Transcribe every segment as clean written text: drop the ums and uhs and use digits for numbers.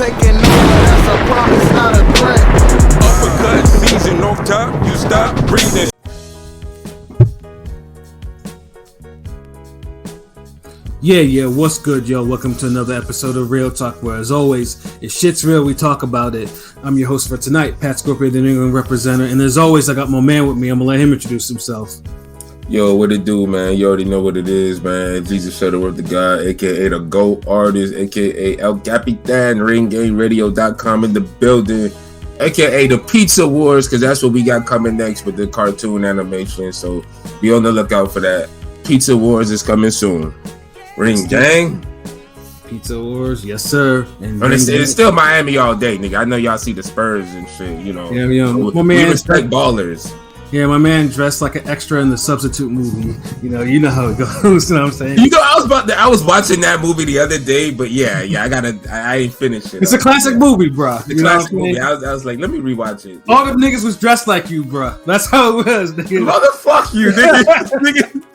taking over, that's a promise, not a threat. Uppercut, season off top, you stop breathing. Yeah, what's good, yo? Welcome to another episode of Real Talk, where, as always, if shit's real, we talk about it. I'm your host for tonight, Pat Scorpio, the New England representative, and as always, I got my man with me. I'm gonna let him introduce himself. Yo, what it do, man? You already know what it is, man. Jesus Shuttleworth, the guy, aka the GOAT artist, aka El Capitan, RingGameRadio.com in the building, aka the Pizza Wars, because that's what we got coming next with the cartoon animation. So be on the lookout for that. Pizza Wars is coming soon. Ring Gang. Pizza Wars, yes sir. And it's still Miami all day, nigga. I know y'all see the Spurs and shit, you know. Yeah, my man, we respect ballers. Yeah, my man dressed like an extra in the Substitute movie. You know how it goes. You know what I'm saying? You know, I was watching that movie the other day, but yeah, I ain't finished it. It's a classic movie, bro. It's a classic movie. I was like, let me rewatch it. All the niggas was dressed like you, bro. That's how it was, nigga. Motherfuck you, nigga.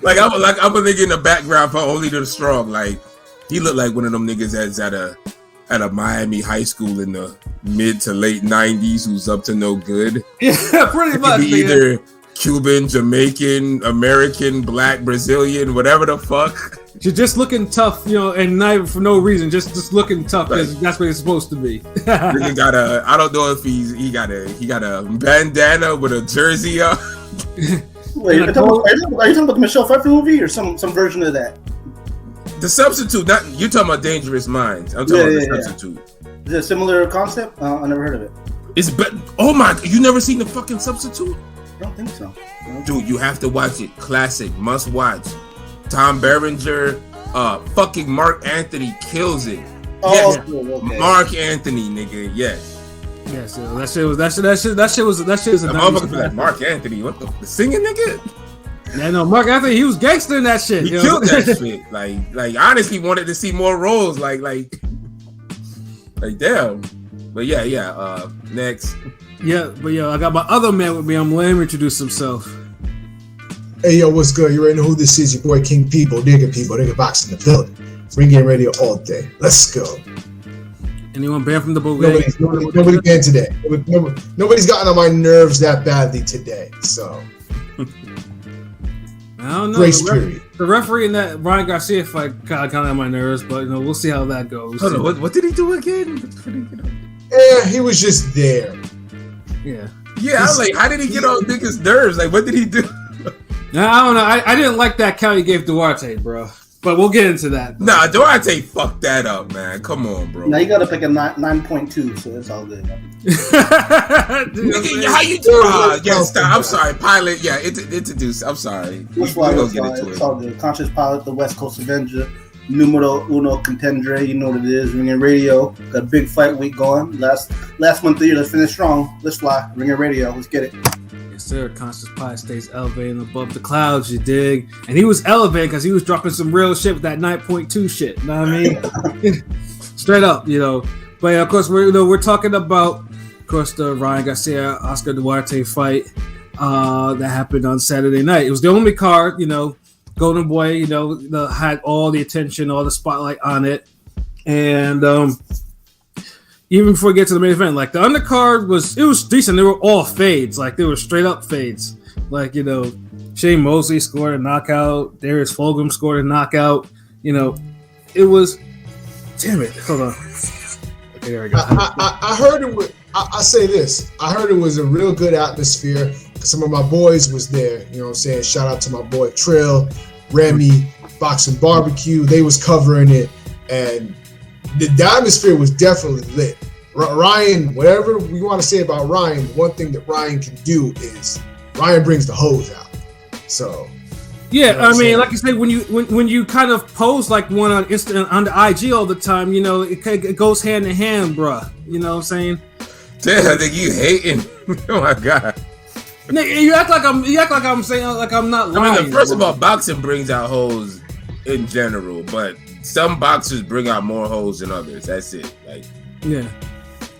Like I'm a nigga in the background for Only the Strong. Like he looked like one of them niggas that's at a Miami high school in the mid to late 90s who's up to no good. Yeah, pretty much. Be either Cuban, Jamaican, American, Black, Brazilian, whatever the fuck. You're just looking tough, you know, and not for no reason, just looking tough because that's what it's supposed to be. Nigga got I don't know if he got a bandana with a jersey on. Wait, are you talking about the Michelle Pfeiffer movie or some version of that? The Substitute, not you talking about Dangerous Minds. I'm talking about the Substitute. Is it a similar concept? I never heard of it. Oh my! You never seen the fucking Substitute? I don't think so. No. Dude, you have to watch it. Classic, must watch. Tom Berenger, fucking Mark Anthony kills it. Oh, yes. okay. Mark Anthony, nigga, yes. Yes, that shit was a motherfucker for that Mark Anthony. What the singing nigga? Yeah, no, Mark Anthony, he was gangster in that shit. He killed that shit. Like honestly wanted to see more roles. Like damn. But yeah. Next. Yeah, but I got my other man with me. I'm letting him introduce himself. Hey yo, what's good? You already know who this is. Your boy King People, nigga Box in the building. Ring Game Radio all day. Let's go. Anyone banned from the boat? Nobody banned today. Nobody's gotten on my nerves that badly today. So I don't know. Grace period. The referee in that Ryan Garcia fight kind of on my nerves, but we'll see how that goes. Hold on, what did he do again? Yeah, he was just there. Yeah. Yeah, I was like, how did he get on niggas' nerves? Like, what did he do? I don't know. I didn't like that count he gave Duarte, bro. But we'll get into that. Bro. Nah, Duarte fucked that up, man. Come on, bro. Now you gotta pick a 9.2, so it's all good. Nigga, how you do? Yeah, stop. I'm sorry, pilot. Yeah, introduce. I'm sorry. That's why it's all good. Conscious Pilot, the West Coast Avenger, numero uno contendere. You know what it is. Ringing Radio. Got a big fight week going. Last month of the year. Let's finish strong. Let's fly. Ringing Radio. Let's get it. Sir, Conscious Pie stays elevated above the clouds, you dig? And he was elevated because he was dropping some real shit with that 9.2 shit. You know what I mean? Straight up, But of course, we're talking about, of course, the Ryan Garcia Oscar Duarte fight that happened on Saturday night. It was the only card, Golden Boy, had all the attention, all the spotlight on it, and even before we get to the main event, like the undercard was decent. They were all fades, like they were straight up fades. Like Shane Mosley scored a knockout, Darius Fulgham scored a knockout. It was. Damn it! Hold on. Okay, there we go. I heard it was. I say this. I heard it was a real good atmosphere. Some of my boys was there. You know what I'm saying? Shout out to my boy Trill, Remy, Boxing Barbecue. They was covering it, and the atmosphere was definitely lit. Ryan, whatever we want to say about Ryan, one thing that Ryan can do is Ryan brings the hose out. So yeah, I mean, like you say, when you kind of pose like one on the IG all the time, it goes hand in hand, bruh. You know what I'm saying? Damn, I think you hating. Oh my god. You act like I'm saying like I'm not lying. I mean, first of all, boxing brings out hoes in general, but some boxers bring out more hoes than others. That's it. Like, yeah.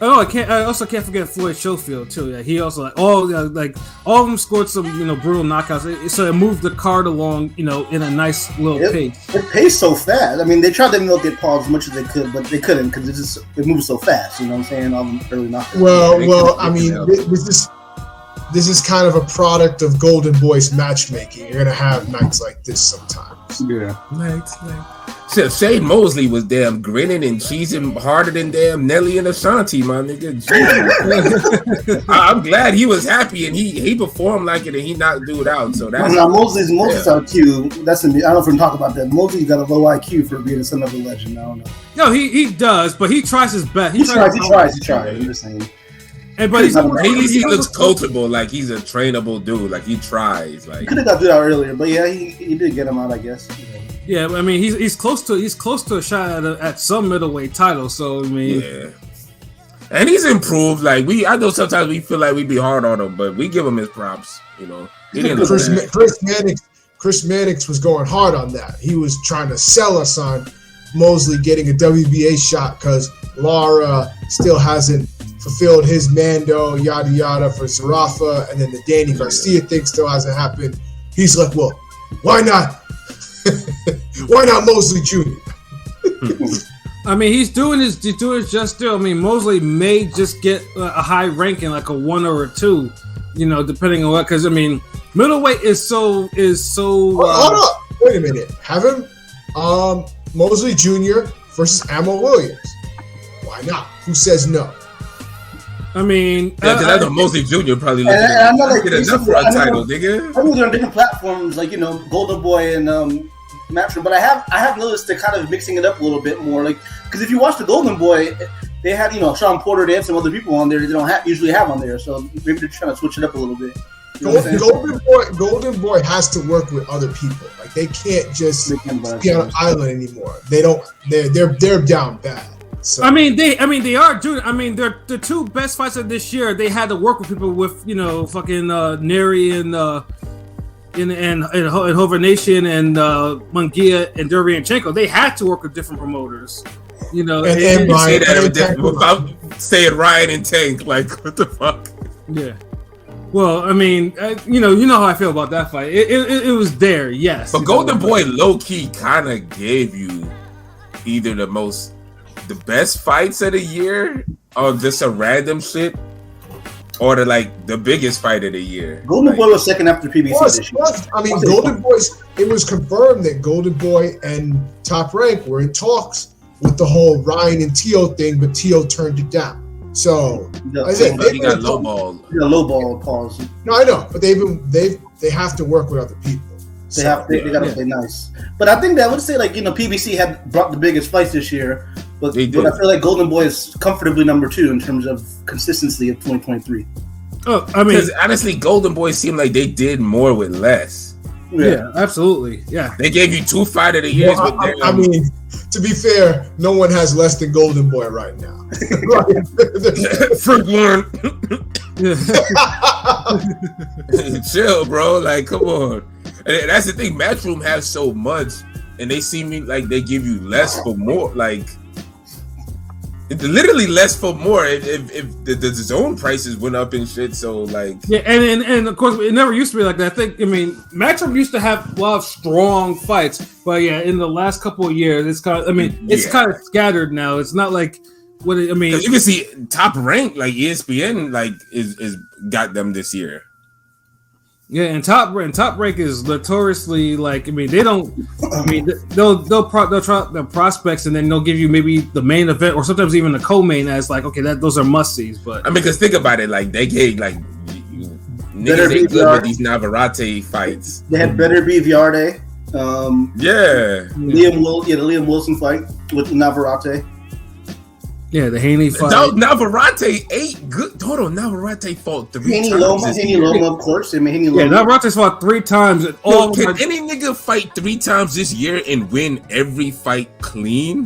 Oh, I also can't forget Floyd Schofield too. Yeah, he also all of them scored some brutal knockouts. So it moved the card along in a nice little pace. It paced so fast. I mean, they tried to milk it Paul as much as they could, but they couldn't because it moved so fast. You know what I'm saying? All the early knockouts. Well, I mean, this is kind of a product of Golden Boy's matchmaking. You're gonna have nights like this sometimes. Yeah, nights. Shit, Shane Mosley was damn grinning and cheesing harder than damn Nelly and Ashanti, my nigga. I'm glad he was happy and he performed like it and he knocked dude out. So that's Mosley's IQ. That's I don't know if we can talk about that. Mosley's got a low IQ for being a son of a legend. I don't know. No, he does, but he tries his best. He tries. I'm just saying. But he looks coachable, like he's a trainable dude. Like he tries. Like he could have got dude out earlier, but yeah, he did get him out, I guess. Yeah, I mean he's close to a shot at some middleweight title. So I mean, yeah, and he's improved. Like I know sometimes we feel like we be hard on him, but we give him his props. He didn't. Chris Mannix was going hard on that. He was trying to sell us on Mosley getting a WBA shot because Lara still hasn't fulfilled his Mando, yada yada for Zarafa, and then the Danny Garcia thing still hasn't happened. He's like, well, why not? Why not Mosley Jr.? I mean, he's doing his just due. I mean, Mosley may just get a high ranking, like a 1 or a 2, depending on what. Because I mean, middleweight is so. Hold up! Wait a minute. Have him, Mosley Jr. versus Ammo Williams. Why not? Who says no? I mean, I know Mosley Jr. probably looking at get enough for a title, nigga. I know they're on different platforms, like Golden Boy and Matchroom, but I have noticed they're kind of mixing it up a little bit more, like because if you watch the Golden Boy, they had Sean Porter, they had some other people on there they don't usually have on there, so maybe they're trying to switch it up a little bit. Golden Boy has to work with other people. Like they can't just be on an island anymore. They don't. They're down bad. So. I mean, they are doing. I mean, they're the two best fights of this year. They had to work with people with fucking Neri and Hover Nation and Munguia and Derevyanchenko. They had to work with different promoters. And say that without saying Ryan and Tank. Like what the fuck? Yeah. Well, I mean, you know how I feel about that fight. It was there, yes. But Golden Boy low key kind of gave you either the best fights of the year, or just a random shit, or the biggest fight of the year. Golden Boy was second after PBC this year. I mean, Golden Boy's. It was confirmed that Golden Boy and Top Rank were in talks with the whole Ryan and Tio thing, but Tio turned it down. So I said he got lowballed. Yeah, lowball pause. No, I know, but they have to work with other people. They gotta play nice. But I think that I would say PBC had brought the biggest fights this year, but I feel like Golden Boy is comfortably number 2 in terms of consistency of 2023. Oh, I mean, because honestly, Golden Boy seemed like they did more with less. Yeah, absolutely. Yeah, they gave you 2 fight of the years. Well, I mean, to be fair, no one has less than Golden Boy right now. Freak one. Chill, bro. Like, come on. And that's the thing. Matchroom has so much, and they seem like they give you less for more. Like, it's literally less for more. If the zone prices went up and shit, so like yeah, and of course it never used to be like that. Matchroom used to have a lot of strong fights, but yeah, in the last couple of years, it's kind of it's kind of scattered now. It's not like what you can see Top Rank like ESPN is got them this year. Yeah, and top rank is notoriously they don't. They'll try the prospects and then they'll give you maybe the main event or sometimes even the co-main as those are must-sees. But because think about it, they gave niggas ain't good with these Navarrete fights. They had Better Be Viarde. The Liam Wilson fight with Navarrete. Yeah, the Haney fight. Navarrete ate good. Hold on, Navarrete fought 3 times. Haney Loma, of course. Navarrete fought 3 times. Can any nigga fight 3 times this year and win every fight clean?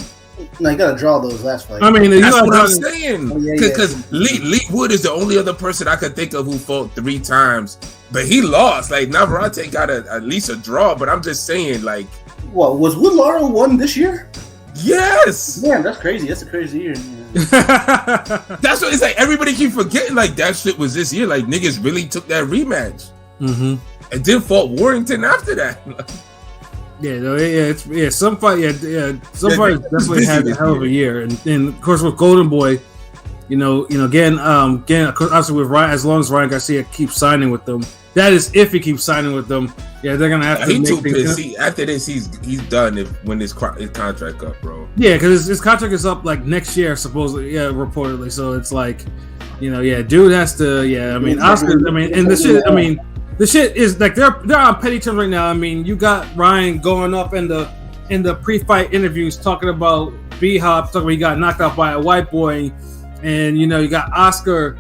No, you gotta draw those last fights. I mean, that's what I'm saying. Because Lee Wood is the only other person I could think of who fought 3 times, but he lost. Navarrete got at least a draw, but I'm just saying, what was Wood Lara won this year? Yes. Man, that's crazy. That's a crazy year. That's what it's like. Everybody keep forgetting like that shit was this year. Like niggas really took that rematch and then fought Warrington after that. Some fighters definitely had a hell of a year, and of course with Golden Boy, again, obviously with Ryan, as long as Ryan Garcia keeps signing with them, that is if he keeps signing with them. Yeah, they're gonna have to. He's too pissed. After this, he's done. When his contract up, bro. Yeah, because his contract is up like next year, supposedly. Yeah, reportedly. So it's like, dude has to. Yeah, I mean, Oscar. I mean, and the shit. I mean, the shit is like they're on petty terms right now. I mean, you got Ryan going up in the pre-fight interviews talking about B-Hop, talking about he got knocked out by a white boy, and you got Oscar.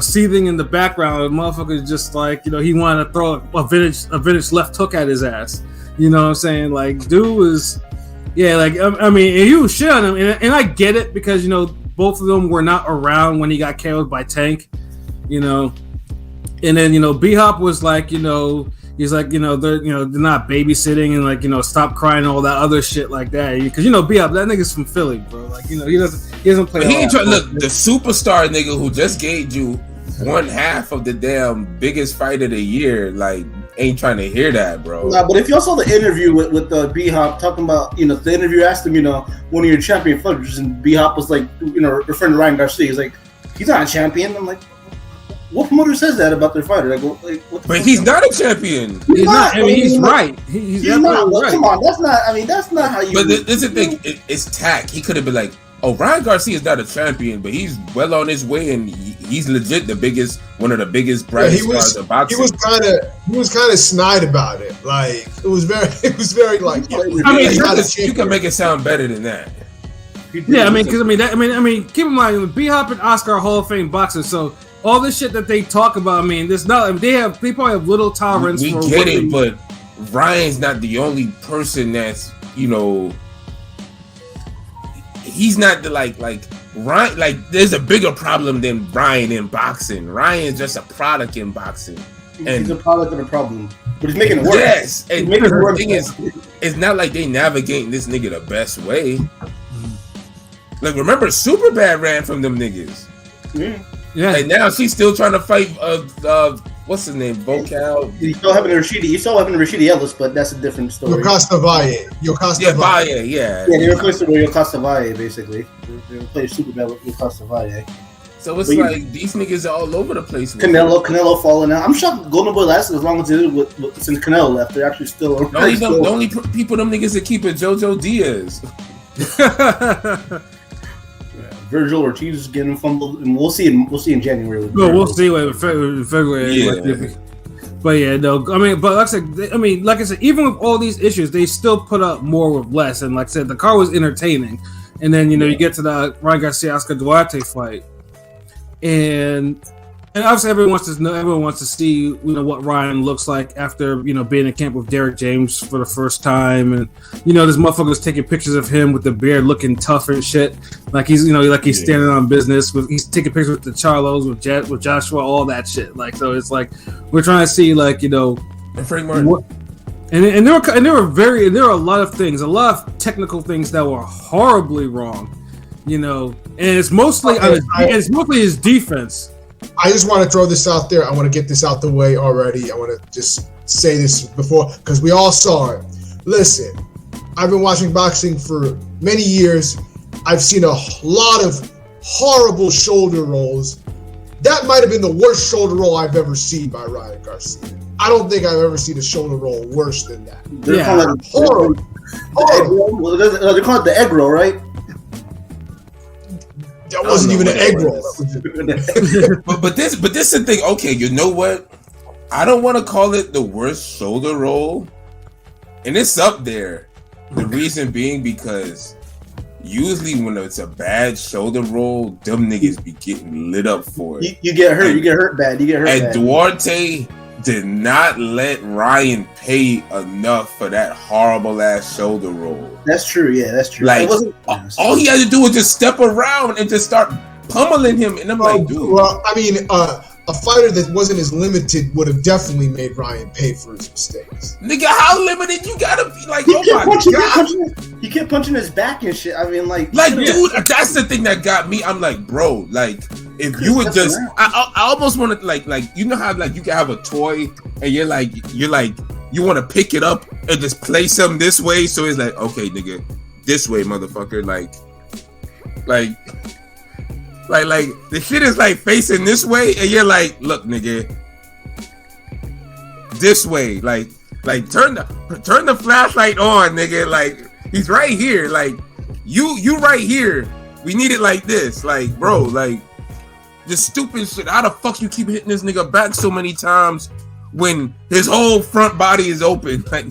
Seething in the background, the motherfucker just like, he wanted to throw a vintage left hook at his ass. You know what I'm saying? Like, dude was, I mean, and you shit on him, and I get it because both of them were not around when he got KO'd by Tank, and then B-Hop was like, he's like, they're not babysitting and like, stop crying and all that other shit like that. Because B-Hop, that nigga's from Philly, bro. Like, he doesn't play. But he ain't trying. Look, the superstar nigga who just gave you one half of the damn biggest fight of the year, like, ain't trying to hear that, bro. Nah, but if y'all saw the interview with B-Hop talking about, the interview asked him, one of your champion fighters, and B-Hop was like, referring to Ryan Garcia. He's like, he's not a champion. I'm like, what promoter says that about their fighter? But he's not a champion. He's not. I mean, he's right. He's not. Right. Come on, that's not. I mean, that's not how you. But this is the thing. It's tack. He could have been like, "Oh, Ryan Garcia is not a champion, but he's well on his way, and he's legit one of the biggest brightest stars of boxing." He was kind of snide about it. Like it was very like. I mean, you can make it sound better than that. Yeah, I mean, because I mean, keep in mind, B-Hop and Oscar are Hall of Fame boxers, so. All this shit that they talk about, I mean, there's not. I mean, they probably have little tolerance. We get it, but Ryan's not the only person that's he's not the like Ryan. Like, there's a bigger problem than Ryan in boxing. Ryan's just a product in boxing, and he's a product of the problem, but he's making it work. Yes, and the thing is, it's not like they navigating this nigga the best way. Like, remember, Superbad ran from them niggas. Yeah. And now she's still trying to fight. What's his name? Vocal. You still having Rashidi Ellis, but that's a different story. Yokasta Valle. Yeah. They replaced it with Yokasta Valle, basically. They replaced Superbad with Yokasta Valle. So it's like these niggas are all over the place. Canelo falling out. I'm shocked Golden Boy lasted as long as it did since Canelo left. They're actually still around. The only people them niggas that keep it JoJo Diaz. Virgil Ortiz is getting fumbled, and we'll see in January. We'll see in February. Yeah. But yeah, no. I mean, but like I said, even with all these issues, they still put up more with less. And like I said, the car was entertaining. And then you get to the Ryan Garcia Oscar Duarte fight, and obviously everyone wants to see what Ryan looks like after being in camp with Derek James for the first time, and this motherfucker's taking pictures of him with the beard looking tough and shit, like he's standing on business. He's taking pictures with the Charlos, with Joshua, all that shit. Like, so it's like we're trying to see and Frank Martin. And there were a lot of technical things that were horribly wrong, and it's mostly his defense. I just want to throw this out there. I want to get this out the way already. I want to just say this before, because we all saw it. Listen, I've been watching boxing for many years. I've seen a lot of horrible shoulder rolls. That might have been the worst shoulder roll I've ever seen by Ryan Garcia. I don't think I've ever seen a shoulder roll worse than that. They're calling it horrible. They're calling it the egg roll, right? That wasn't even an egg roll. but this is the thing. Okay, you know what? I don't want to call it the worst shoulder roll, and it's up there. The reason being because usually when it's a bad shoulder roll, them niggas be getting lit up for it. You get hurt. You get hurt bad. And Duarte did not let Ryan pay enough for that horrible ass shoulder roll. That's true. Yeah, that's true. Like, all he had to do was just step around and just start pummeling him. And I'm like, dude. Well, I mean, a fighter that wasn't as limited would have definitely made Ryan pay for his mistakes. Nigga, how limited you gotta be? Like, He oh kept my punching, god. he kept punching his back and shit. I mean, like Dude, that's the thing that got me. I'm like, bro, like, if you would just, I almost want to, like, you know how, like, you can have a toy and you're like, you want to pick it up and just play something this way. So it's like, okay, nigga, this way, motherfucker. Like the shit is like facing this way, and you're like, look, nigga, this way. Like turn the flashlight on, nigga. Like, he's right here. Like, you right here. We need it like this. Like, bro, like, this stupid shit. How the fuck you keep hitting this nigga back so many times when his whole front body is open? Like,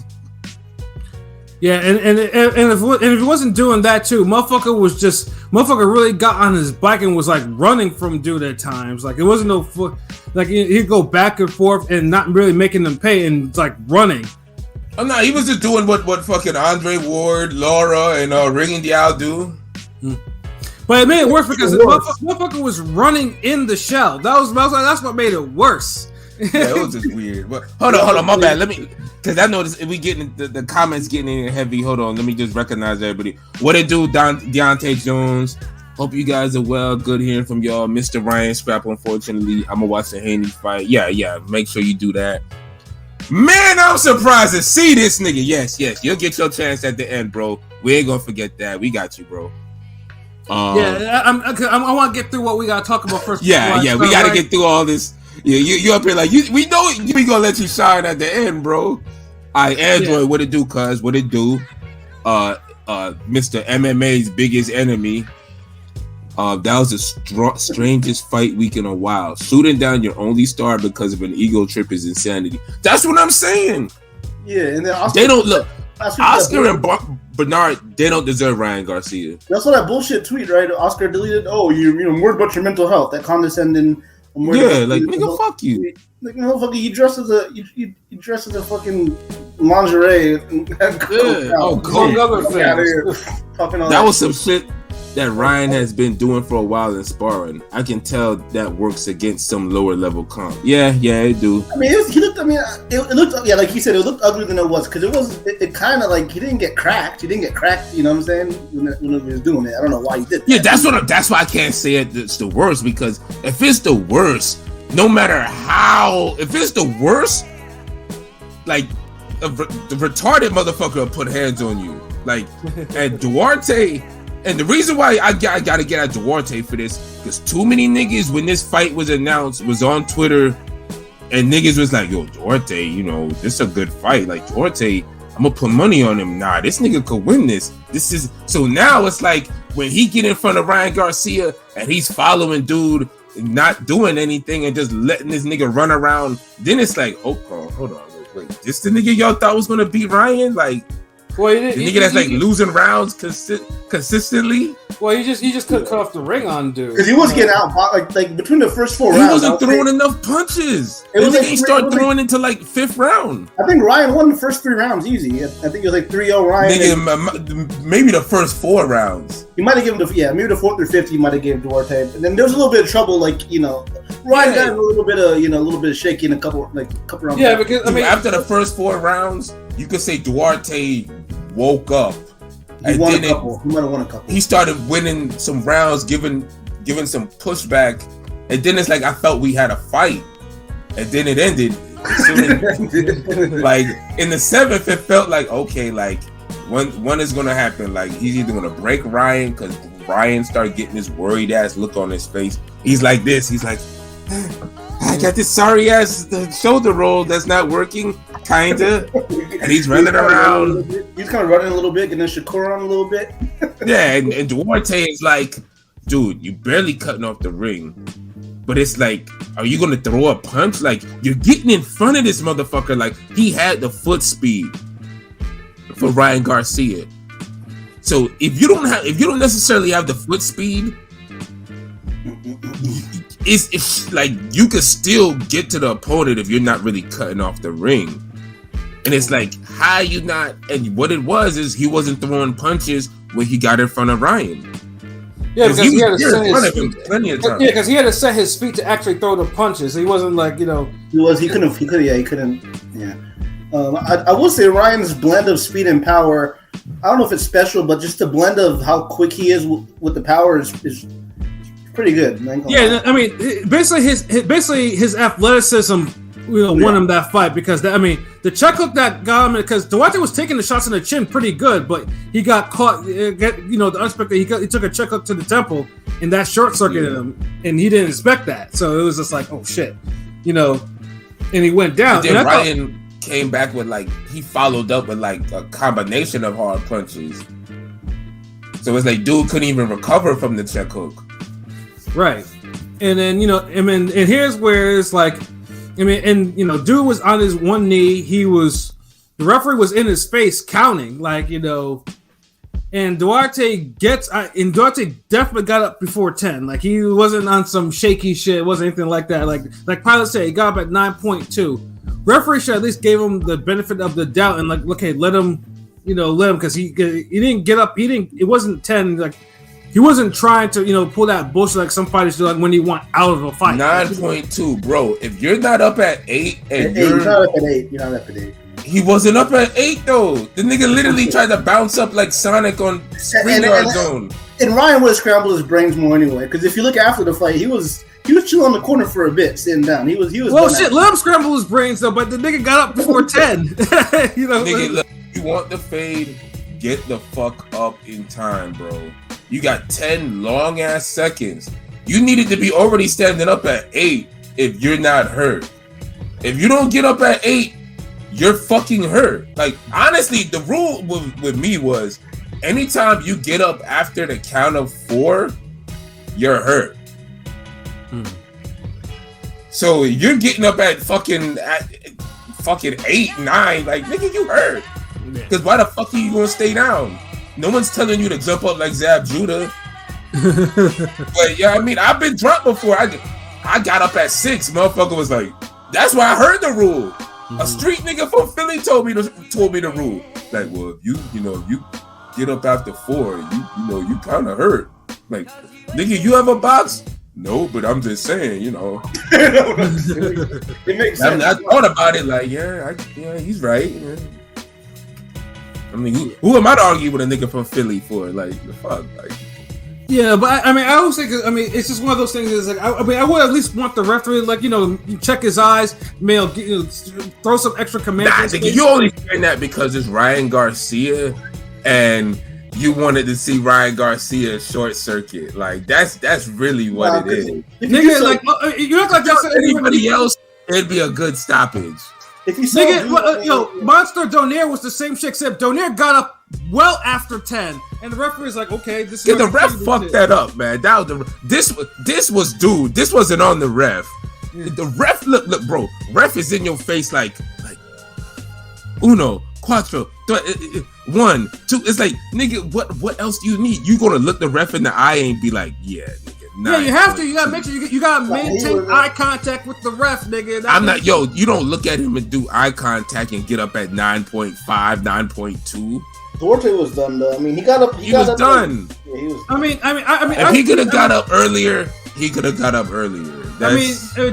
yeah, and if he wasn't doing that too, motherfucker really got on his bike and was like running from dude at times. Like, it wasn't no foot. Like, he'd go back and forth and not really making them pay and like running. Oh no, he was just doing what fucking Andre Ward, Laura, and Ringing the Owl do. But it made it worse because the motherfucker was running in the shell. That's what made it worse. Yeah, it was just weird. But hold on, my bad. Let me, because I noticed we getting the comments getting in heavy. Hold on, let me just recognize everybody. What it do, Deontay Jones? Hope you guys are well. Good hearing from y'all. Mr. Ryan Scrap, unfortunately, I'm gonna watch the Haney fight. Yeah, make sure you do that. Man, I'm surprised to see this nigga. Yes, you'll get your chance at the end, bro. We ain't gonna forget that. We got you, bro. I want to get through what we gotta talk about first. Yeah, we gotta get through all this. Yeah, you up here like we know we gonna let you shine at the end, bro. Android, what it do, cuz? What it do? Mr. MMA's biggest enemy. That was the strangest fight week in a while. Shooting down your only star because of an ego trip is insanity. That's what I'm saying. Yeah, and then they don't look. Oscar and Bernard, they don't deserve Ryan Garcia. That's what that bullshit tweet, right? Oscar deleted. Oh, you worried about your mental health? That condescending. Yeah, like, nigga, fuck you. Like, motherfucker, you dress as a fucking lingerie. That was some shit that Ryan has been doing for a while in sparring. I can tell that works against some lower level comp. Yeah, it do. I mean, it looked, yeah, like he said, it looked uglier than it was, because it kind of like, he didn't get cracked, you know what I'm saying, when he was doing it. I don't know why he did that. Yeah, that's why I can't say it's the worst, because if it's the worst, no matter how, if it's the worst, like, the retarded motherfucker will put hands on you. Like, and Duarte. And the reason why I gotta get at Duarte for this, because too many niggas, when this fight was announced, was on Twitter, and niggas was like, yo, Duarte, this is a good fight. Like, Duarte, I'm gonna put money on him. Nah, this nigga could win this. So now it's like, when he get in front of Ryan Garcia, and he's following dude, not doing anything, and just letting this nigga run around, then it's like, oh, hold on, wait, this the nigga y'all thought was gonna beat Ryan? Like, well, the nigga that's like losing rounds consistently. Well, you just couldn't cut off the ring on dude. Because he was getting out like between the first 4 rounds. He wasn't throwing enough punches. He started throwing into like 5th round. I think Ryan won the first 3 rounds easy. I think it was like 3-0 Ryan. Nigga, maybe the first 4 rounds. He might have given maybe the 4th or 5th he might have given Duarte. And then there was a little bit of trouble, like, Ryan got a little bit of shaky in a couple rounds. Yeah, because I mean, after the first 4 rounds, you could say Duarte woke up. He might have won a couple. He started winning some rounds, giving some pushback, and then it's like I felt we had a fight, and then it ended. Like in the 7th, it felt like okay, like one is gonna happen. Like he's either gonna break Ryan because Ryan started getting this worried ass look on his face. He's like this. He's like, I got this sorry ass shoulder roll that's not working, kinda, and he's running around. He's kind of running a little bit, getting Shakur on a little bit. Yeah, and Duarte is like, dude, you barely cutting off the ring, but it's like, are you gonna throw a punch? Like you're getting in front of this motherfucker. Like he had the foot speed for Ryan Garcia. So if you don't necessarily have the foot speed, it's like you could still get to the opponent if you're not really cutting off the ring. And it's like, how you not? And what it was is he wasn't throwing punches when he got in front of Ryan. Yeah, because he had to set his him plenty of times. Yeah, because he had to set his feet to actually throw the punches. He wasn't like He couldn't. Yeah. I will say Ryan's blend of speed and power. I don't know if it's special, but just the blend of how quick he is with the power is pretty good. Yeah, I mean, basically his athleticism, won him that fight because the check hook that got him, because Duarte was taking the shots in the chin pretty good, but he got caught. The unexpected. He took a check hook to the temple, and that short circuited him, and he didn't expect that. So it was just like, oh shit, and he went down. And then Ryan came back with he followed up with a combination of hard punches. So it's like dude couldn't even recover from the check hook. Right. And then, and here's where it's like, dude was on his one knee. The referee was in his face counting, and Duarte definitely got up before 10. Like, he wasn't on some shaky shit. It wasn't anything like that. Like Pilot said, he got up at 9.2. Referee should at least gave him the benefit of the doubt and okay, let him, because he didn't get up. It wasn't 10. He wasn't trying to, pull that bullshit like some fighters do, when he want out of a fight. 9.2, bro. If you're not up at 8 and you're not up at 8, you're not up at 8. He wasn't up at 8 though. The nigga literally tried to bounce up like Sonic on StreamYard Zone. And Ryan would have scrambled his brains more anyway, because if you look after the fight, he was chilling on the corner for a bit, sitting down. He was. Well, shit, let him scramble his brains though. But the nigga got up before 10. Nigga, look, you want the fade? Get the fuck up in time, bro. You got 10 long ass seconds. You needed to be already standing up at 8 if you're not hurt. If you don't get up at 8, you're fucking hurt. Like, honestly, the rule with me was anytime you get up after the count of 4, you're hurt. So you're getting up at fucking 8, 9, like, nigga, you hurt. Because why the fuck are you gonna stay down? No one's telling you to jump up like Zab Judah. But yeah, I've been drunk before. I got up at 6. Motherfucker was like, that's why I heard the rule. A street nigga from Philly told me the rule. Like, well, if you get up after 4, you kind of hurt. Like, nigga, you have a box? No, but I'm just saying, It makes sense. I thought about it like, yeah, he's right. Yeah. I mean, who am I to argue with a nigga from Philly for? Like, the fuck, like. Yeah, but I always think, it's just one of those things. Is like, I would at least want the referee, you check his eyes, throw some extra command. Nah, nigga, you only saying that because it's Ryan Garcia, and you wanted to see Ryan Garcia short circuit. Like, that's really what it is. Nigga, like, you act like that's anybody else. It'd be a good stoppage. If you saw Monster Donaire was the same shit, except Donaire got up well after 10, and the referee's like, okay, this is. Yeah, the ref fucked that up, man. That was this was dude. This wasn't on the ref. Yeah. The ref, look, bro. Ref is in your face like uno, cuatro, 1, 2. It's like, nigga, what else do you need? You gonna look the ref in the eye and be like, yeah, nigga. Yeah, you have to. You gotta make sure you gotta maintain eye contact with the ref, nigga. You don't look at him and do eye contact and get up at 9.5, 9.2. Duarte was done though. He got up. He was done. Yeah, he was. If he could have got up earlier, he could have got up earlier.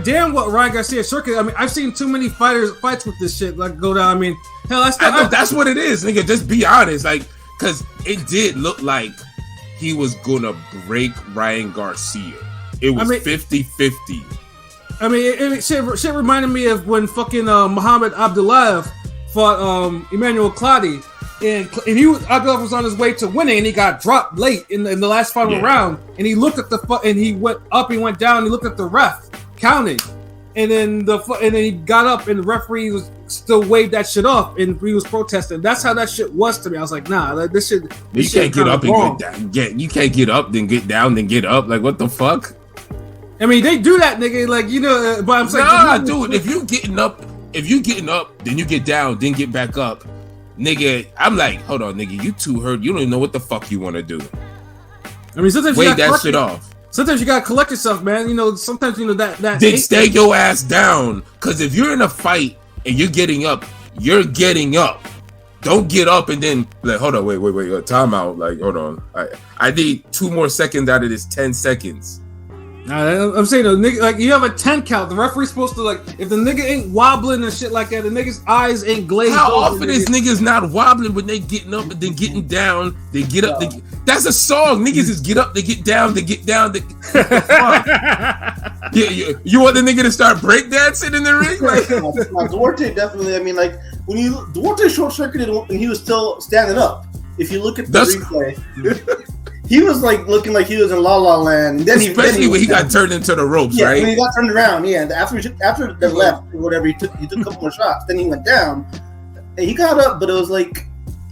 Damn what Ryan Garcia circuit. I've seen too many fights with this shit go down. Hell, I know that's what it is, nigga. Just be honest, because it did look like he was gonna break Ryan Garcia. It was 50-50. Shit reminded me of when fucking Muhammad Abdullayev fought Emmanuel Claudy, and Abdullayev was on his way to winning, and he got dropped late in the last final round, and he looked at and he went up, he went down, he looked at the ref counting, and then he got up, and the referee was still waved that shit off, and he was protesting. That's how that shit was to me. I was like, nah, this shit. You can't get up and get down. You can't get up, then get down, then get up. Like, what the fuck? They do that, nigga. Like, but I'm saying, nah, dude. If you getting up, then you get down, then get back up, nigga. I'm like, hold on, nigga. You too hurt. You don't even know what the fuck you want to do. Sometimes wait that shit off. Sometimes you gotta collect yourself, man. Sometimes that. Then stay your ass down, because if you're in a fight and you're getting up, you're getting up. Don't get up and then like, hold on, wait, timeout. Like, hold on, I need 2 more seconds out of this 10 seconds. I'm saying, though, nigga, like you have a 10 count. The referee's supposed to like, if the nigga ain't wobbling and shit like that, the nigga's eyes ain't glazed. How often is niggas not wobbling when they getting up and then getting down? They get up. That's a song. Niggas is get up, they get down, they get down. Yeah, you want the nigga to start breakdancing in the ring? Like, Duarte definitely. I mean, like when Duarte short circuited when he was still standing up. If you look at the replay. He was like looking like he was in La La Land. Then Especially when he got turned into the ropes, right? When he got turned around, and after the left or whatever, he took a couple more shots. Then he went down. And he got up, but it was like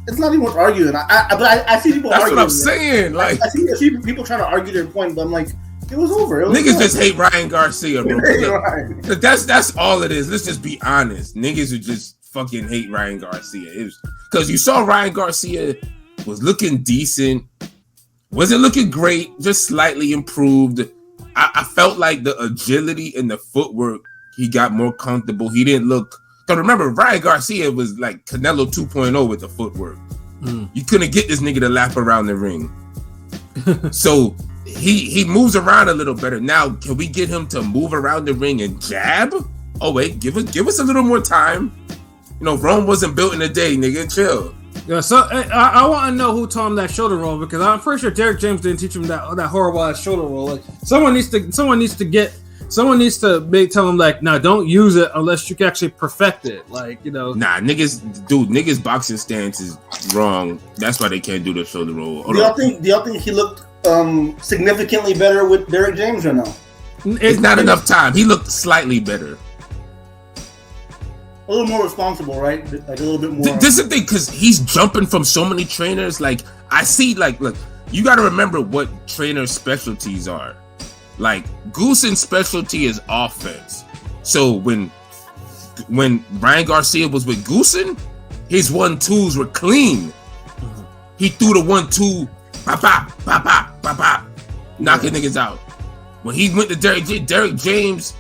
it's not even worth arguing. But I see people. That's arguing. What I'm saying. Like I see people trying to argue their point, but I'm like, it was over. Niggas just hate Ryan Garcia, bro. That's all it is. Let's just be honest. Niggas who just fucking hate Ryan Garcia. It was because you saw Ryan Garcia was looking decent. Wasn't looking great, just slightly improved. I felt like the agility and the footwork, he got more comfortable. He didn't look... Because remember, Ryan Garcia was like Canelo 2.0 with the footwork. You couldn't get this nigga to lap around the ring. So he moves around a little better. Now, can we get him to move around the ring and jab? Oh, wait, give us a little more time. You know, Rome wasn't built in a day, nigga. Chill. Yeah, so I want to know who taught him that shoulder roll because I'm pretty sure Derek James didn't teach him that horrible ass shoulder roll. Like someone needs to tell him like, nah, don't use it unless you can actually perfect it. Like, you know, niggas boxing stance is wrong. That's why they can't do the shoulder roll. Do y'all think he looked significantly better with Derek James or no? It's not enough time. He looked slightly better. A little more responsible, right? Like a little bit more. This is the thing, because he's jumping from so many trainers. Like, I see, like, look, you got to remember what trainers' specialties are. Like, Goosen's specialty is offense. So when Ryan Garcia was with Goosen, his 1-2s were clean. He threw the 1-2, bop, bop, bop, bop, bop, bop, knocking niggas out. When he went to Derek James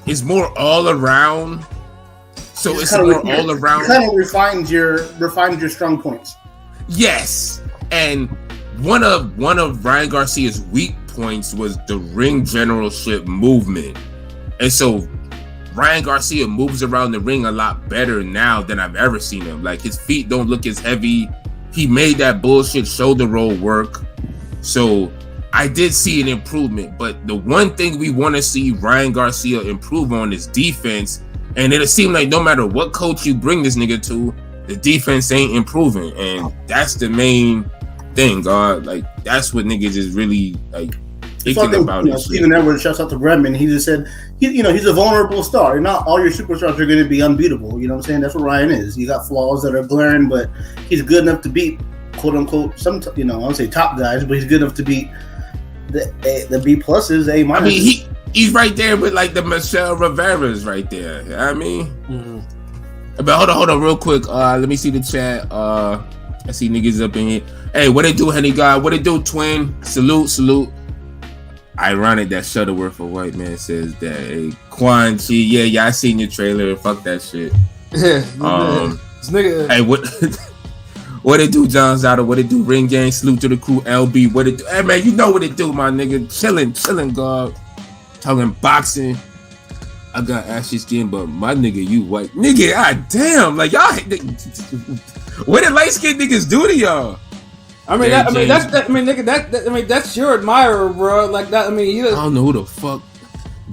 is more all around. So it's more all around. You kind of refined your strong points. Yes, and one of Ryan Garcia's weak points was the ring generalship movement, and so Ryan Garcia moves around the ring a lot better now than I've ever seen him. Like his feet don't look as heavy. He made that bullshit shoulder roll work. So I did see an improvement, but the one thing we want to see Ryan Garcia improve on is defense. And it'll seem like no matter what coach you bring this nigga to, the defense ain't improving. And that's the main thing, God. Like, that's what niggas is really, like, thinking about it. Stephen Edwards, shouts out to Bregman. He just said, he's a vulnerable star. Not all your superstars are going to be unbeatable. You know what I'm saying? That's what Ryan is. He got flaws that are glaring, but he's good enough to beat, quote unquote, some, I don't say top guys, but he's good enough to beat the B pluses, A minuses. I mean, he's right there with like the Michelle Rivera's right there. You know what I mean? But hold on real quick. Let me see the chat. I see niggas up in here. Hey, what it do, honey God? What it do, twin? Salute. Ironic that Shuttleworth, a white man, says that. Hey, Quan Chi, yeah, I seen your trailer. Fuck that shit. This nigga. Hey, what it do, John Zada? What it do, Ring Gang? Salute to the crew, LB. What it do? Hey, man, you know what it do, my nigga. Chilling, God. Talking boxing. I got ashy skin, but my nigga, you white. Nigga, god damn. Like, y'all, what did light-skinned niggas do to y'all? That's your admirer, bro. Like that. I mean, I don't know who the fuck.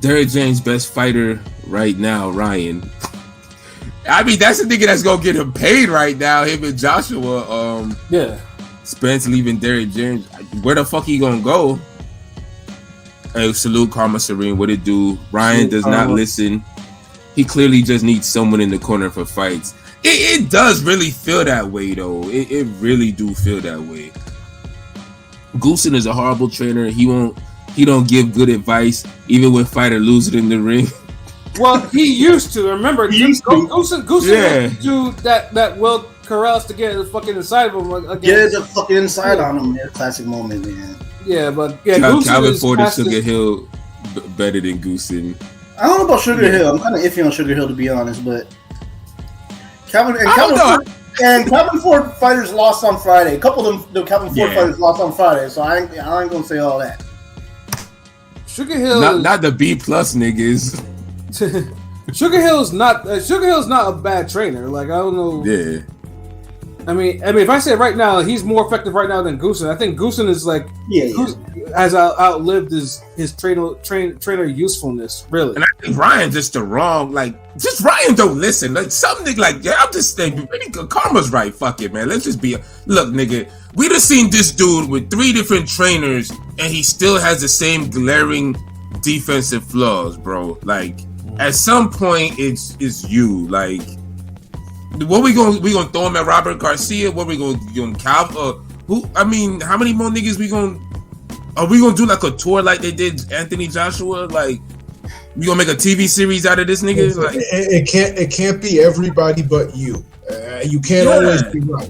Derek James' best fighter right now, Ryan. I mean, that's the nigga that's gonna get him paid right now. Him and Joshua. Spence leaving Derek James. Where the fuck he gonna go? Hey, salute Karma Serene. What it do? Ryan does not listen. He clearly just needs someone in the corner for fights. It does really feel that way, though. It really do feel that way. Goosen is a horrible trainer. He don't give good advice, even when fighter loses in the ring. Well, he used to. Remember, Goosen do that Will Corrales to get the fucking inside of him. Get the fucking inside on him, man. Classic moment, man. Yeah, but Calvin Ford and Sugar Hill better than Goosen. I don't know about Sugar Hill. I'm kind of iffy on Sugar Hill, to be honest, but Calvin And Calvin Ford fighters lost on Friday. A couple of the Calvin Ford fighters lost on Friday, so I ain't gonna say all that. Sugar Hill, not the B plus niggas. Sugar Hill's not a bad trainer. Like I don't know. Yeah. I mean, if I say right now, he's more effective right now than Goosen. I think Goosen is like has outlived his trainer usefulness. Really, and I think Ryan just Ryan don't listen. Like something like I'm just saying, karma's right. Fuck it, man. Let's just look, nigga. We just seen this dude with 3 different trainers, and he still has the same glaring defensive flaws, bro. Like at some point, it's you like. What we gonna throw him at Robert Garcia? What we gonna Cal? Who? I mean, how many more niggas are we gonna do like a tour like they did Anthony Joshua? Like we gonna make a TV series out of this nigga? Like it can't be everybody but you. You can't always be right.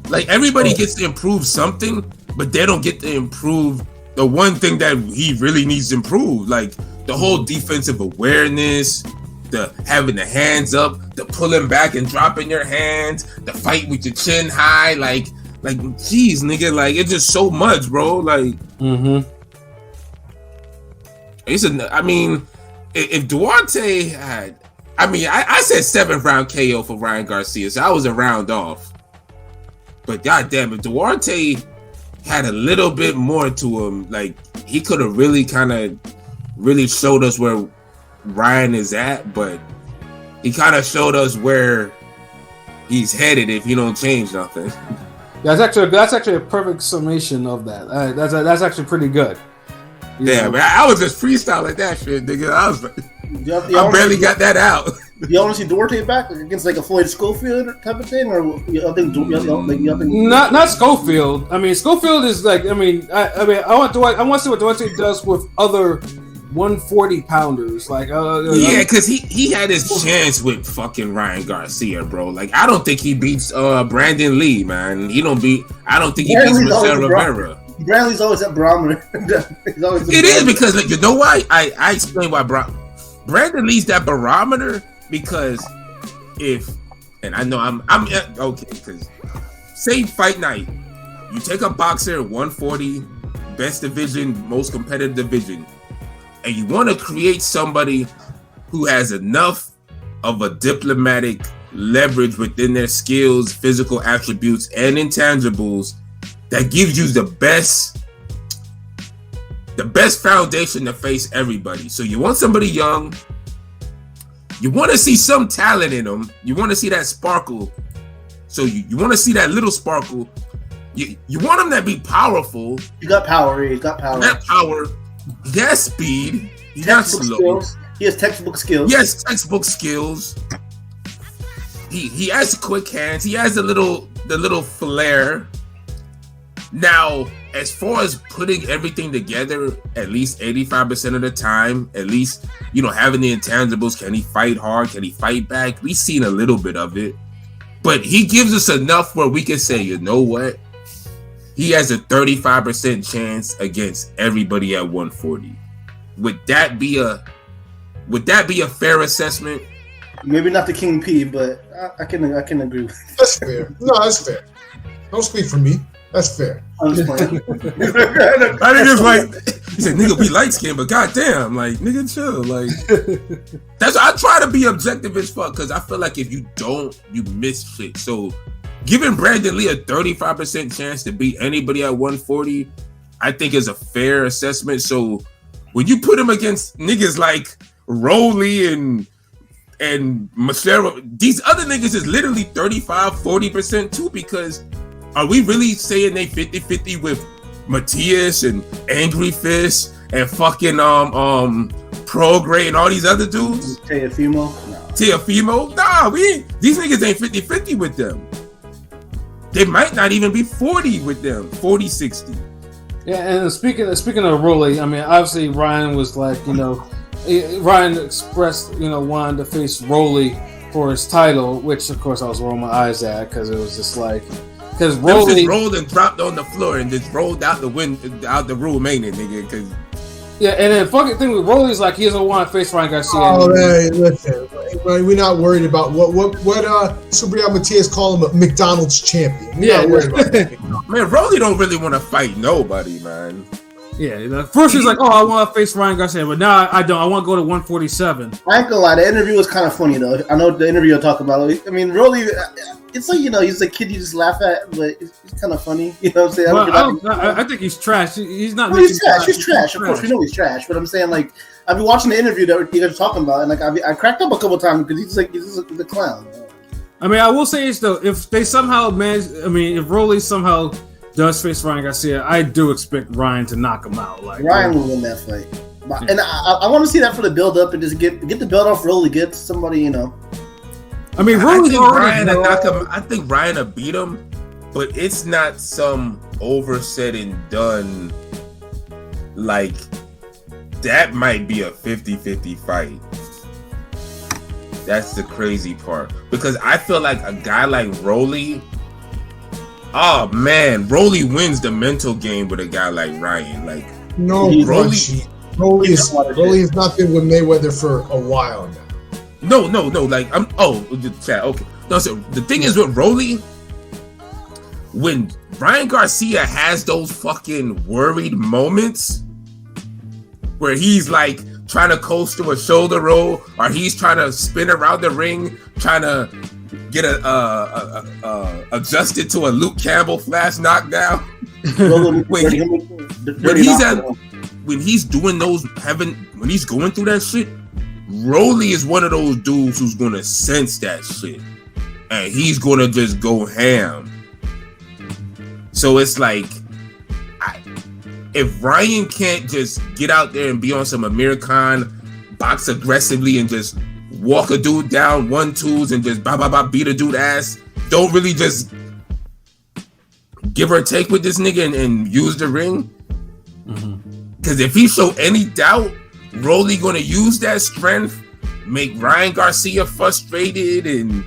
Like everybody gets to improve something, but they don't get to improve the one thing that he really needs to improve. Like the whole defensive awareness. The having the hands up, the pulling back and dropping your hands, the fight with your chin high, like, geez, nigga, like it's just so much, bro. Like, I mean, if Duarte had, I said 7th round KO for Ryan Garcia, so I was a round off. But goddamn, if Duarte had a little bit more to him, like he could have really kind of really showed us where Ryan is at, but he kind of showed us where he's headed if you don't change nothing. That's actually a perfect summation of that. That's actually pretty good. Yeah, man, I was just freestyling that shit, nigga. I was like, I barely got that out. You want to see Duarte back against like a Floyd Schofield type of thing, or you think not Schofield? I mean, Schofield is like, I want to see what Duarte does with other 140 pounders, like because he had his chance with fucking Ryan Garcia, bro. Like I don't think he beats Brandon Lee, man. I don't think he beats Marcel Rivera. Bradley's always at barometer. It is because like you know why I explain why Brandon Lee's that barometer because I know I'm okay because say fight night, you take a boxer 140, best division, most competitive division. And you want to create somebody who has enough of a diplomatic leverage within their skills, physical attributes, and intangibles that gives you the best foundation to face everybody. So you want somebody young. You want to see some talent in them. You want to see that sparkle. So you want to see that little sparkle. You want them to be powerful. You got power. He got power. That power. He has speed. He's not slow. Skills. He has textbook skills. Yes, textbook skills. He has quick hands. He has the little flair. Now, as far as putting everything together, at least 85% of the time, at least having the intangibles. Can he fight hard? Can he fight back? We've seen a little bit of it, but he gives us enough where we can say, you know what? He has a 35% chance against everybody at 140. Would that be a fair assessment? Maybe not the King P, but I can agree with that. That's fair. No, that's fair. Don't speak for me. That's fair. I'm just playing. I think it's like he said, "Nigga, be light skinned, but goddamn, like nigga, chill." Like that's I try to be objective as fuck because I feel like if you don't, you miss shit. So giving Brandon Lee a 35% chance to beat anybody at 140, I think is a fair assessment. So when you put him against niggas like Rolly and Machero, these other niggas is literally 35-40% too, because are we really saying they 50-50 with Matias and Angry Fist and fucking Prograde and all these other dudes? Teofimo? Nah, these niggas ain't 50-50 with them. They might not even be 40 with them, 40-60. Yeah, and speaking of Rolly, I mean, obviously Ryan was like, Ryan expressed, wanting to face Rolly for his title, which of course I was rolling my eyes at because it was just like, because Rolly just rolled and dropped on the floor and just rolled out the room, ain't it, nigga? Cause yeah, and then fucking thing with Rolly is like he doesn't want to face Ryan Garcia. Oh, hey, listen, Right, we're not worried about what Subriel Matias call him a McDonald's champion. We're not worried about that. Man, Rolly don't really want to fight nobody, man. Yeah, first he was like, "Oh, I want to face Ryan Garcia," but now I don't. I want to go to 147. I ain't gonna lie, the interview was kind of funny though. I know the interview you're talking about. I mean, Rolly, it's like he's a kid you just laugh at, but it's kind of funny. You know what I'm saying? I think he's trash. He's not. No, he's trash. He's trash. Of course, we know he's trash. But I'm saying, like, I've been watching the interview that you guys are talking about, and like I cracked up a couple times because he's just the clown. I mean, I will say this though: if they somehow if Rolly somehow does face Ryan Garcia, I do expect Ryan to knock him out. Like Ryan will win that fight, and I want to see that for the build up and just get the belt off Rolly, get somebody, I mean, Rolly's already. I think Ryan will beat him, but it's not some oversaid and done. Like that might be a 50-50 fight. That's the crazy part, because I feel like a guy like Rolly. Oh man, Rolly wins the mental game with a guy like Ryan. Like no, Rolly has not been with Mayweather for a while now. No. Like chat. Okay. No, so the thing is with Rolly, when Ryan Garcia has those fucking worried moments where he's like trying to coast to a shoulder roll, or he's trying to spin around the ring, trying to get adjusted to a Luke Campbell flash knockdown. when he's doing when he's going through that shit, Rolly is one of those dudes who's gonna sense that shit, and he's gonna just go ham. So it's like, if Ryan can't just get out there and be on some Amir Khan, box aggressively and just walk a dude down 1-2s and just beat a dude ass, don't really just give or take with this nigga and use the ring. Because if he show any doubt, Rolly gonna use that strength, make Ryan Garcia frustrated, and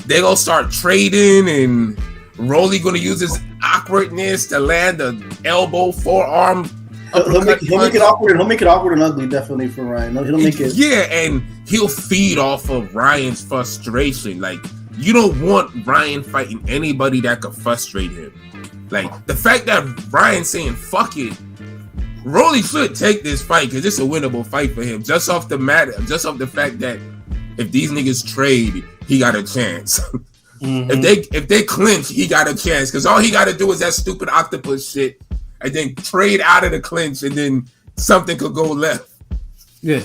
they gonna start trading, and Rolly gonna use his awkwardness to land an elbow, forearm. He'll make it awkward. He'll make it awkward and ugly, definitely, for Ryan. He'll make it. Yeah, and he'll feed off of Ryan's frustration. Like, you don't want Ryan fighting anybody that could frustrate him. Like, the fact that Ryan's saying "fuck it," Rolly should take this fight because it's a winnable fight for him. Just off the fact that if these niggas trade, he got a chance. If they clinch, he got a chance, because all he got to do is that stupid octopus shit, and then trade out of the clinch, and then something could go left. Yeah.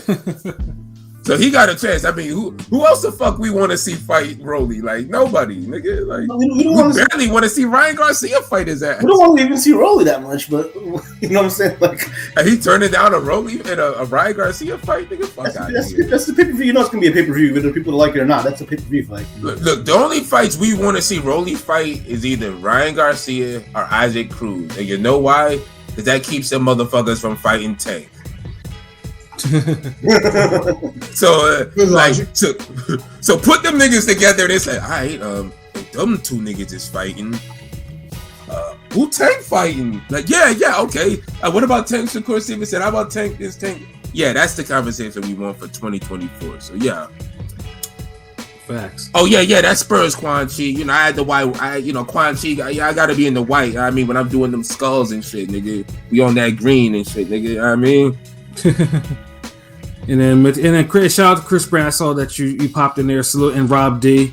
So he got a chance. I mean, who else the fuck we want to see fight Rolly? Like, nobody, nigga. Like, we barely want to see Ryan Garcia fight his ass. We don't want to even see Rolly that much, but you know what I'm saying? Like, and he turning down a Rolly in a Ryan Garcia fight, nigga. Fuck out of here. That's the pay-per-view. You know it's gonna be a pay-per-view, whether people like it or not. That's a pay-per-view fight. Look, the only fights we want to see Rolly fight is either Ryan Garcia or Isaac Cruz, and you know why? Because that keeps them motherfuckers from fighting Tank. So put them niggas together. They say, all right, them two niggas is fighting. Who Tank fighting? Like, yeah, okay. What about Tank Shakur Stevenson? How about Tank this Tank? Yeah, that's the conversation we want for 2024. So yeah. Facts. Oh yeah, that Spurs Quan Chi. You know, I had the white. Quan Chi. I gotta be in the white. I mean, when I'm doing them skulls and shit, nigga, we on that green and shit, nigga. I mean. And then Chris, shout out to Chris Brand. I saw that you popped in there. Salute, and Rob D.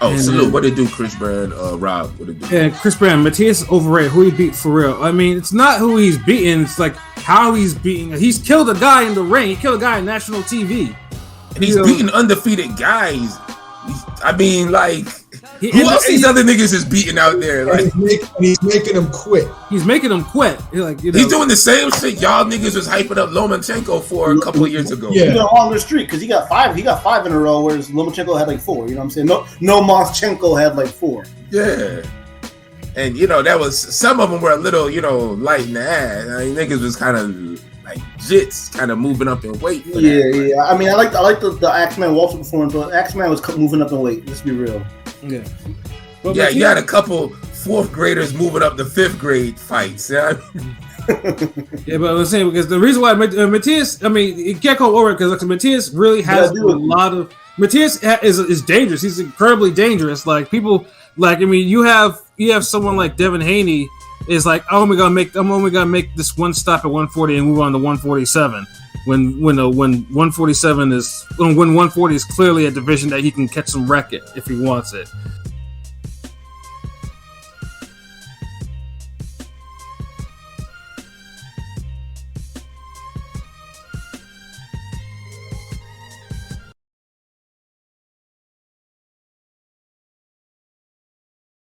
Oh, and salute. What did do, Chris Brand? Rob, what did do? Yeah, Chris Brand. Matias overrated. Who he beat for real? I mean, it's not who he's beating. It's like how he's beating. He's killed a guy in the ring. He killed a guy on national TV. And he's beating undefeated guys. I mean, like, who else these other niggas is beating out there? Like, he's making them quit. He's making them quit. He's doing the same shit y'all niggas was hyping up Lomachenko for a couple of years ago. Yeah, he's on a longer streak because he got 5. He got 5 in a row, whereas Lomachenko had like 4. You know what I'm saying? No, Moschenko had like 4. Yeah, and that was, some of them were a little light in the ass. I mean, niggas was kind of like jits, kind of moving up in weight. Yeah. I mean, I like the Axeman Walter performance, but Axeman was moving up in weight. Let's be real. Yeah. But yeah, you had a couple 4th graders moving up to 5th grade fights. Yeah, yeah, but I'm saying, because the reason why Matias, I mean, it can't go over because Matias really has a lot of Matias is dangerous. He's incredibly dangerous. Like people, like I mean, you have someone like Devin Haney is like, I'm only gonna make this one stop at 140 and move on to 147. When 140 is clearly a division that he can catch some wreck it if he wants it.